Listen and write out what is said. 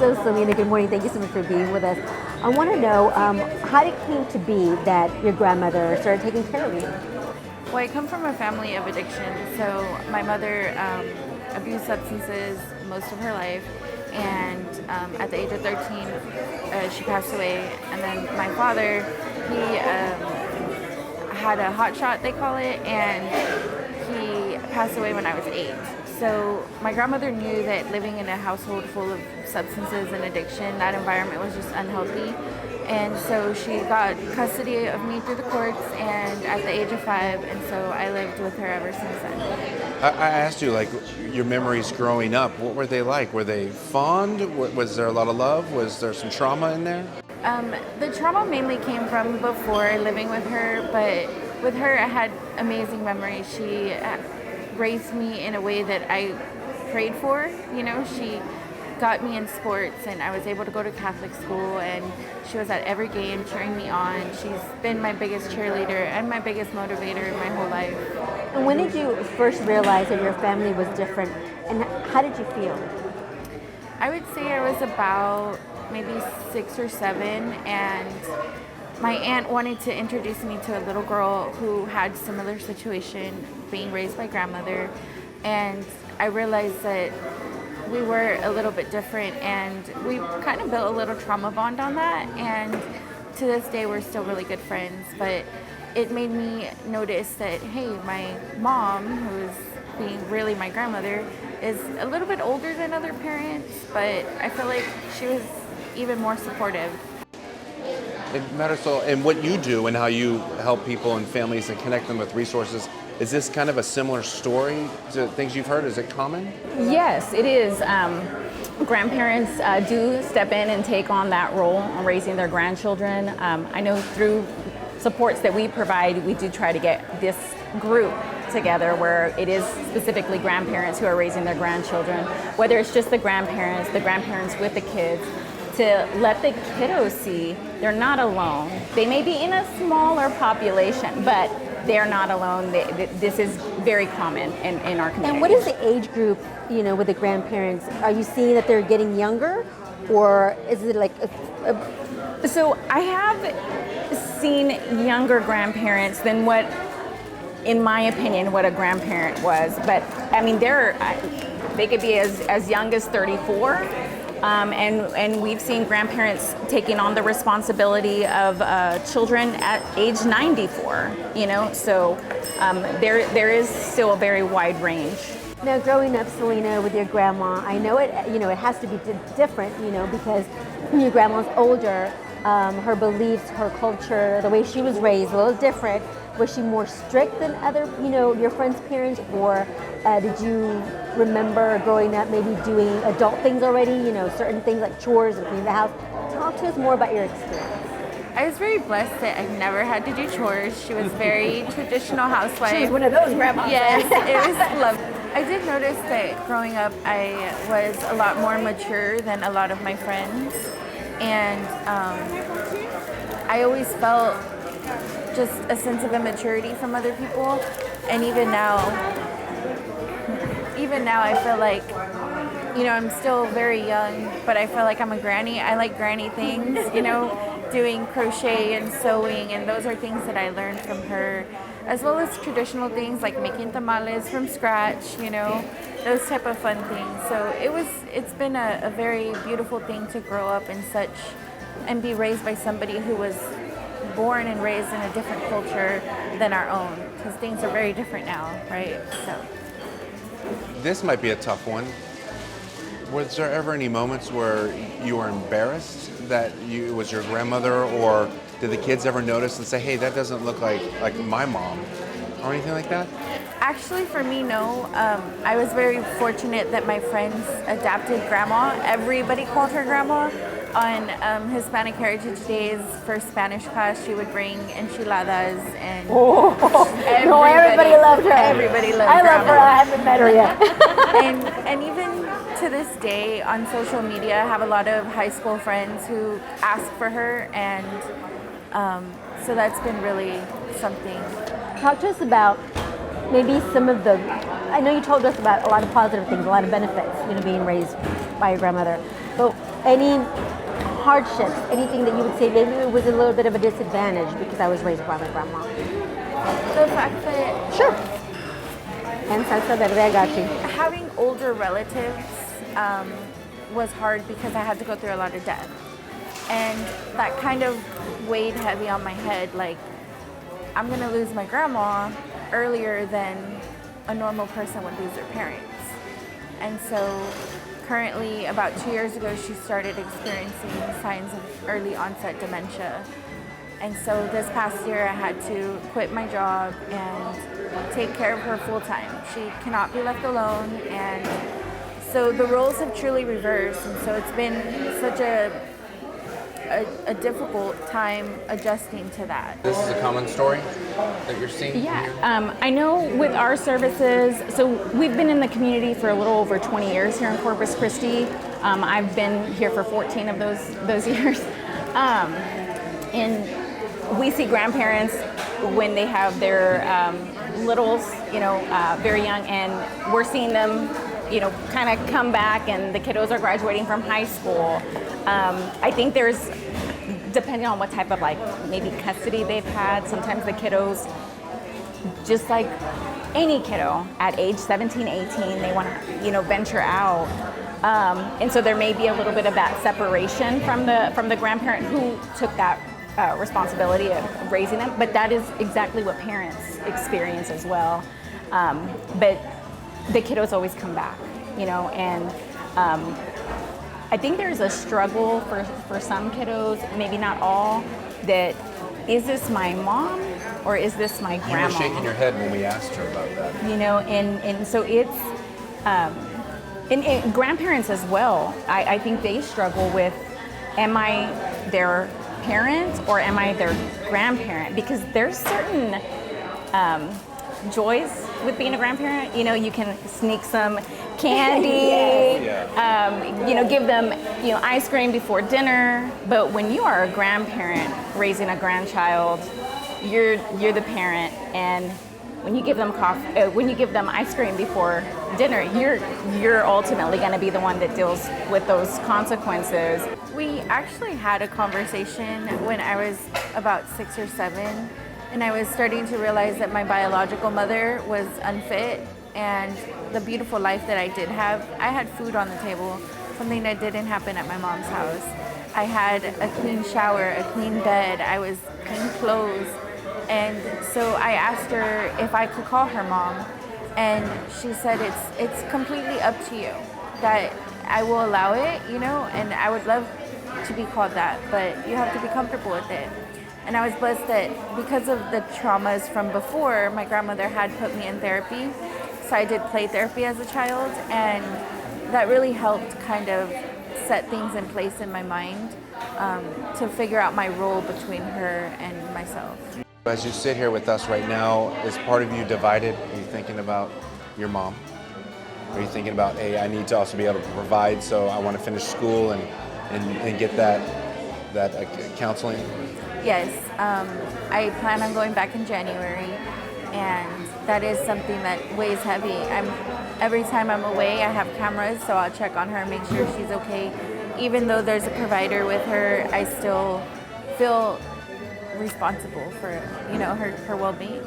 So, Selena, good morning. Thank you so much for being with us. I want to know how it came to be that your grandmother started taking care of you. Well, I come from a family of addiction. So my mother abused substances most of her life, and at the age of 13, she passed away. And then my father, he had a hot shot, they call it, and he passed away when I was 8. So my grandmother knew that living in a household full of substances and addiction, that environment was just unhealthy. And so she got custody of me through the courts and at the age of 5, and so I lived with her ever since then. I asked you, like, your memories growing up. What were they like? Were they fond? Was there a lot of love? Was there some trauma in there? The trauma mainly came from before living with her, but with her I had amazing memories. She raised me in a way that I prayed for. You know, she got me in sports, and I was able to go to Catholic school, and she was at every game cheering me on. She's been my biggest cheerleader and my biggest motivator my whole life. And when did you first realize that your family was different, and how did you feel? I would say I was about maybe 6 or 7, and my aunt wanted to introduce me to a little girl who had similar situation, being raised by grandmother, and I realized that we were a little bit different, and we kind of built a little trauma bond on that, and to this day we're still really good friends. But it made me notice that, hey, my mom, who's being really my grandmother, is a little bit older than other parents, but I feel like she was even more supportive. Marisol, and what you do and how you help people and families and connect them with resources, is this kind of a similar story to things you've heard? Is it common? Yes, it is. Grandparents do step in and take on that role on raising their grandchildren. I know through supports that we provide, we do try to get this group together where it is specifically grandparents who are raising their grandchildren, whether it's just the grandparents with the kids, to let the kiddos see they're not alone. They may be in a smaller population, but they're not alone. This is very common in our community. And what is the age group, with the grandparents? Are you seeing that they're getting younger, or is it like So I have seen younger grandparents than what, in my opinion, what a grandparent was. But I mean, they could be as young as 34. And we've seen grandparents taking on the responsibility of children at age 94, so there is still a very wide range. Now, growing up, Selena, with your grandma, I know it has to be different, because when your grandma's older, her beliefs, her culture, the way she was raised, a little different. Was she more strict than other, your friends' parents, or did you remember growing up maybe doing adult things already, certain things like chores and cleaning the house? Talk to us more about your experience. I was very blessed that I never had to do chores. She was very traditional housewife. She was one of those grandmas. Yes, it was lovely. I did notice that growing up I was a lot more mature than a lot of my friends, and I always felt just a sense of immaturity from other people. And even now I feel like, I'm still very young, but I feel like I'm a granny. I like granny things, doing crochet and sewing, and those are things that I learned from her, as well as traditional things like making tamales from scratch, those type of fun things. So it's been a very beautiful thing to grow up in such, and be raised by somebody who was born and raised in a different culture than our own, because things are very different now, right? So This might be a tough one. Was there ever any moments where you were embarrassed that it was your grandmother, or did the kids ever notice and say, hey, that doesn't look like my mom, or anything like that? Actually, for me, no. I was very fortunate that my friends adapted grandma. Everybody called her grandma. On Hispanic Heritage Days for Spanish class, she would bring enchiladas, and everybody loved her. Everybody loved I grandma. love her. I haven't met her yet. and even to this day on social media, I have a lot of high school friends who ask for her, and so that's been really something. Talk to us about maybe some of the, I know you told us about a lot of positive things, a lot of benefits, being raised by your grandmother, but any hardships, anything that you would say maybe it was a little bit of a disadvantage because I was raised by my grandma? The fact that Sure. And salsa verde, I got you. having older relatives was hard because I had to go through a lot of death. And that kind of weighed heavy on my head. Like, I'm going to lose my grandma earlier than a normal person would lose their parents. And so currently, about 2 years ago, she started experiencing signs of early onset dementia. And so this past year, I had to quit my job and take care of her full time. She cannot be left alone. And so the roles have truly reversed. And so it's been such a difficult time adjusting to that. This is a common story that you're seeing Yeah, here? I know with our services, so we've been in the community for a little over 20 years here in Corpus Christi. I've been here for 14 of those years. And we see grandparents when they have their littles, very young, and we're seeing them, kind of come back, and the kiddos are graduating from high school. I think there's, depending on what type of maybe custody they've had, sometimes the kiddos, just like any kiddo at age 17, 18, they want to, venture out. And so there may be a little bit of that separation from the grandparent who took that responsibility of raising them, but that is exactly what parents experience as well. But the kiddos always come back, and I think there's a struggle for some kiddos, maybe not all, that is this my mom or is this my grandma? You were shaking your head when we asked her about that. And so it's, and grandparents as well, I think they struggle with, am I their parent or am I their grandparent? Because there's certain joys with being a grandparent. You can sneak some candy, give them, ice cream before dinner. But when you are a grandparent raising a grandchild, you're the parent, and when you give them when you give them ice cream before dinner, you're ultimately going to be the one that deals with those consequences. We actually had a conversation when I was about 6 or 7, and I was starting to realize that my biological mother was unfit, and the beautiful life that I did have, I had food on the table, something that didn't happen at my mom's house. I had a clean shower, a clean bed, I was clean clothes. And so I asked her if I could call her mom, and she said it's completely up to you, that I will allow it, and I would love to be called that, but you have to be comfortable with it. And I was blessed that because of the traumas from before, my grandmother had put me in therapy. So I did play therapy as a child, and that really helped kind of set things in place in my mind to figure out my role between her and myself. As you sit here with us right now, is part of you divided? Are you thinking about your mom? Are you thinking about, hey, I need to also be able to provide, so I want to finish school and get that counseling? Yes, I plan on going back in January, and that is something that weighs heavy. Every time I'm away, I have cameras, so I'll check on her, make sure she's okay. Even though there's a provider with her, I still feel responsible for her well-being.